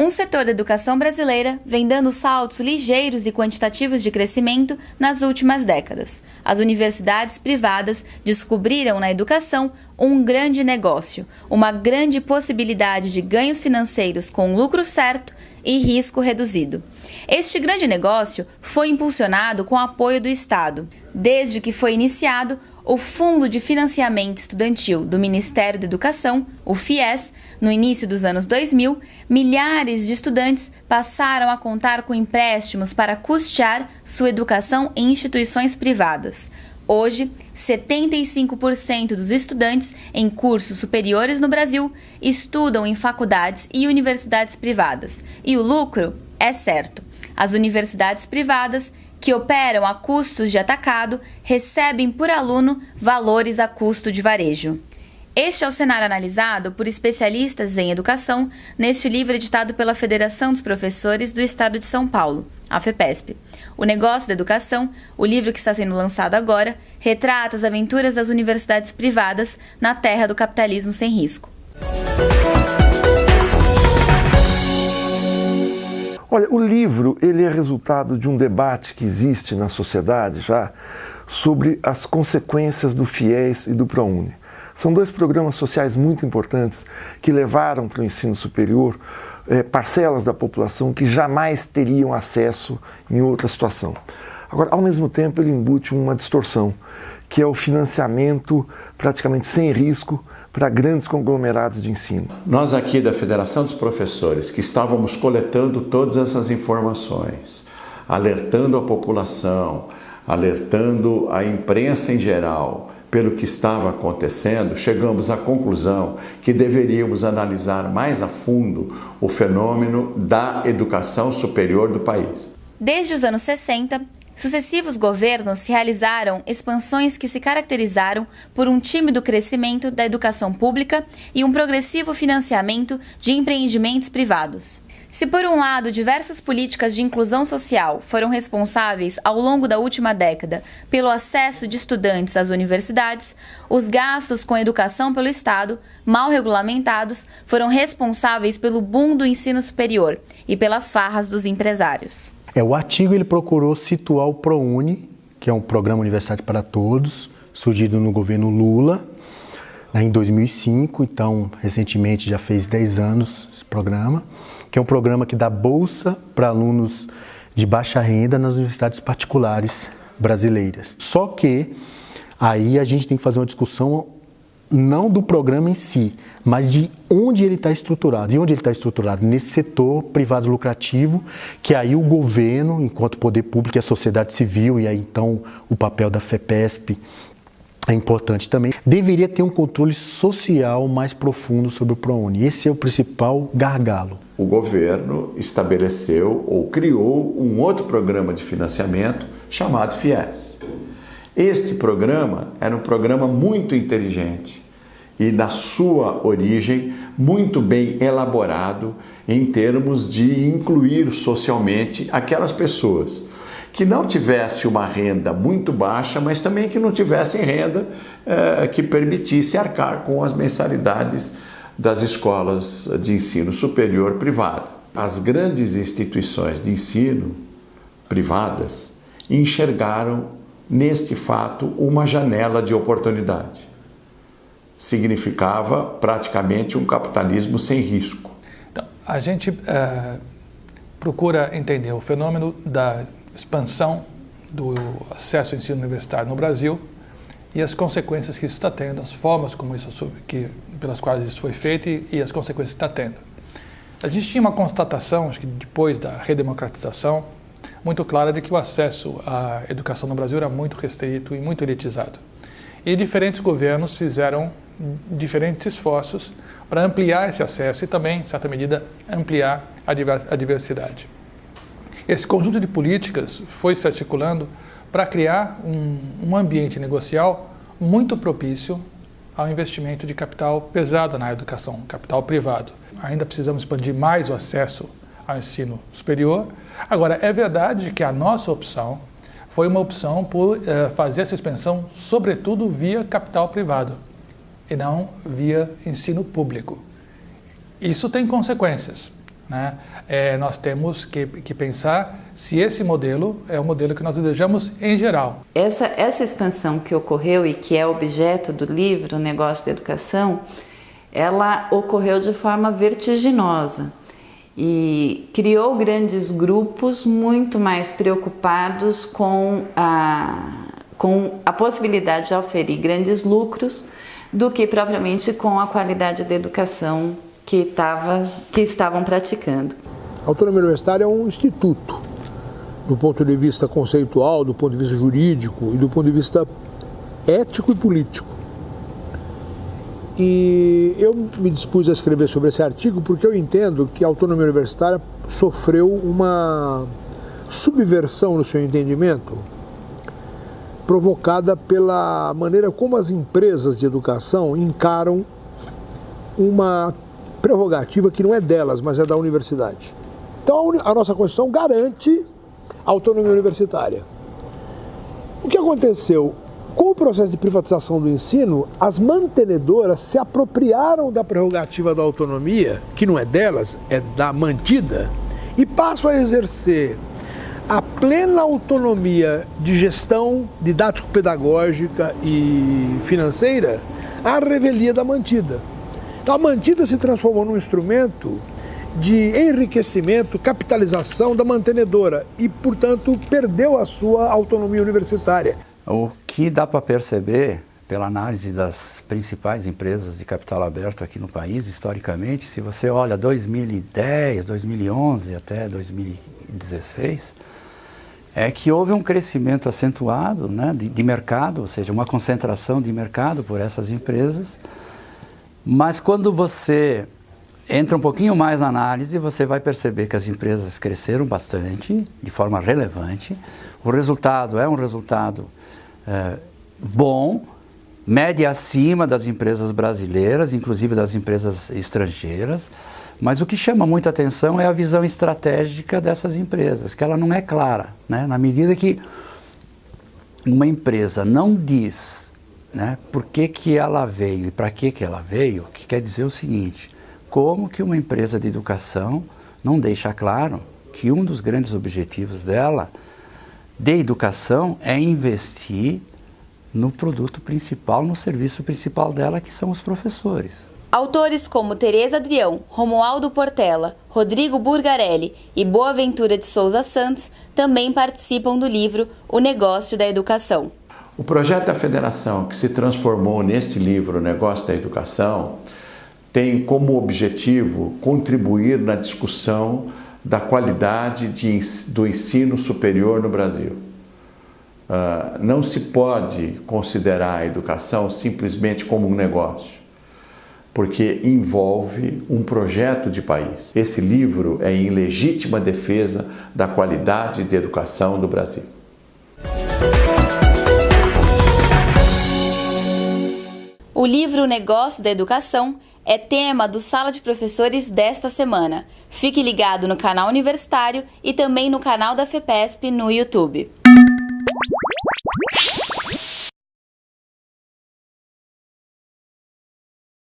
Um setor da educação brasileira vem dando saltos ligeiros e quantitativos de crescimento nas últimas décadas. As universidades privadas descobriram na educação um grande negócio, uma grande possibilidade de ganhos financeiros com lucro certo e risco reduzido. Este grande negócio foi impulsionado com o apoio do Estado. Desde que foi iniciado o Fundo de Financiamento Estudantil do Ministério da Educação, o FIES, no início dos anos 2000, milhares de estudantes passaram a contar com empréstimos para custear sua educação em instituições privadas. Hoje, 75% dos estudantes em cursos superiores no Brasil estudam em faculdades e universidades privadas. E o lucro é certo. As universidades privadas, que operam a custos de atacado, recebem por aluno valores a custo de varejo. Este é o cenário analisado por especialistas em educação neste livro editado pela Federação dos Professores do Estado de São Paulo, a FEPESP. O Negócio da Educação, o livro que está sendo lançado agora, retrata as aventuras das universidades privadas na terra do capitalismo sem risco. Olha, o livro ele é resultado de um debate que existe na sociedade já sobre as consequências do FIES e do ProUni. São dois programas sociais muito importantes que levaram para o ensino superior parcelas da população que jamais teriam acesso em outra situação. Agora, ao mesmo tempo, ele embute uma distorção, que é o financiamento praticamente sem risco para grandes conglomerados de ensino. Nós aqui da Federação dos Professores, que estávamos coletando todas essas informações, alertando a população, alertando a imprensa em geral pelo que estava acontecendo, chegamos à conclusão que deveríamos analisar mais a fundo o fenômeno da educação superior do país. Desde os anos 60, sucessivos governos realizaram expansões que se caracterizaram por um tímido crescimento da educação pública e um progressivo financiamento de empreendimentos privados. Se por um lado diversas políticas de inclusão social foram responsáveis ao longo da última década pelo acesso de estudantes às universidades, os gastos com educação pelo Estado, mal regulamentados, foram responsáveis pelo boom do ensino superior e pelas farras dos empresários. O artigo ele procurou situar o ProUni, que é um programa Universidade para Todos, surgido no governo Lula, em 2005, então recentemente já fez 10 anos esse programa, que é um programa que dá bolsa para alunos de baixa renda nas universidades particulares brasileiras. Só que aí a gente tem que fazer uma discussão não do programa em si, mas de onde ele está estruturado. E onde ele está estruturado? Nesse setor privado lucrativo, que aí o governo, enquanto poder público e a sociedade civil, e aí então o papel da FEPESP é importante também, deveria ter um controle social mais profundo sobre o ProUni. Esse é o principal gargalo. O governo estabeleceu ou criou um outro programa de financiamento chamado FIES. Este programa era um programa muito inteligente e, na sua origem, muito bem elaborado em termos de incluir socialmente aquelas pessoas que não tivessem uma renda muito baixa, mas também que não tivessem renda que permitisse arcar com as mensalidades das escolas de ensino superior privado. As grandes instituições de ensino privadas enxergaram neste fato uma janela de oportunidade. Significava praticamente um capitalismo sem risco. Então, a gente procura entender o fenômeno da expansão do acesso ao ensino universitário no Brasil e as consequências que isso está tendo, as formas como pelas quais isso foi feito e as consequências que está tendo. A gente tinha uma constatação, acho que depois da redemocratização, muito clara de que o acesso à educação no Brasil era muito restrito e muito elitizado. E diferentes governos fizeram diferentes esforços para ampliar esse acesso e também, em certa medida, ampliar a diversidade. Esse conjunto de políticas foi se articulando para criar um ambiente negocial muito propício ao investimento de capital pesado na educação, capital privado. Ainda precisamos expandir mais o acesso ao ensino superior. Agora, é verdade que a nossa opção foi uma opção por fazer essa expansão, sobretudo via capital privado e não via ensino público. Isso tem consequências. né? Nós temos que pensar se esse modelo é o modelo que nós desejamos em geral. Essa expansão que ocorreu e que é objeto do livro, O Negócio da Educação, ela ocorreu de forma vertiginosa e criou grandes grupos muito mais preocupados com a possibilidade de oferir grandes lucros do que propriamente com a qualidade da educação que estavam praticando. A autonomia universitária é um instituto, do ponto de vista conceitual, do ponto de vista jurídico e do ponto de vista ético e político. E eu me dispus a escrever sobre esse artigo porque eu entendo que a autonomia universitária sofreu uma subversão no seu entendimento, provocada pela maneira como as empresas de educação encaram uma prerrogativa que não é delas, mas é da universidade. Então a nossa Constituição garante a autonomia universitária. O que aconteceu? Com o processo de privatização do ensino, as mantenedoras se apropriaram da prerrogativa da autonomia, que não é delas, é da mantida, e passam a exercer a plena autonomia de gestão didático-pedagógica e financeira à revelia da mantida. Então a mantida se transformou num instrumento de enriquecimento, capitalização da mantenedora e, portanto, perdeu a sua autonomia universitária. O que dá para perceber, pela análise das principais empresas de capital aberto aqui no país, historicamente, se você olha 2010, 2011 até 2016, é que houve um crescimento acentuado, né, de mercado, ou seja, uma concentração de mercado por essas empresas, mas quando você entra um pouquinho mais na análise, você vai perceber que as empresas cresceram bastante, de forma relevante, o resultado é um resultado bom, média acima das empresas brasileiras, inclusive das empresas estrangeiras, mas o que chama muita atenção é a visão estratégica dessas empresas, que ela não é clara, né? Na medida que uma empresa não diz, né, por que ela veio e para que ela veio, que quer dizer o seguinte: como que uma empresa de educação não deixa claro que um dos grandes objetivos dela de educação é investir no produto principal, no serviço principal dela, que são os professores. Autores como Tereza Adrião, Romualdo Portela, Rodrigo Burgarelli e Boaventura de Souza Santos também participam do livro O Negócio da Educação. O projeto da federação, que se transformou neste livro, O Negócio da Educação, tem como objetivo contribuir na discussão da qualidade do ensino superior no Brasil. Não se pode considerar a educação simplesmente como um negócio, porque envolve um projeto de país. Esse livro é em legítima defesa da qualidade de educação do Brasil. O livro O Negócio da Educação é tema do Sala de Professores desta semana. Fique ligado no canal universitário e também no canal da FEPESP no YouTube.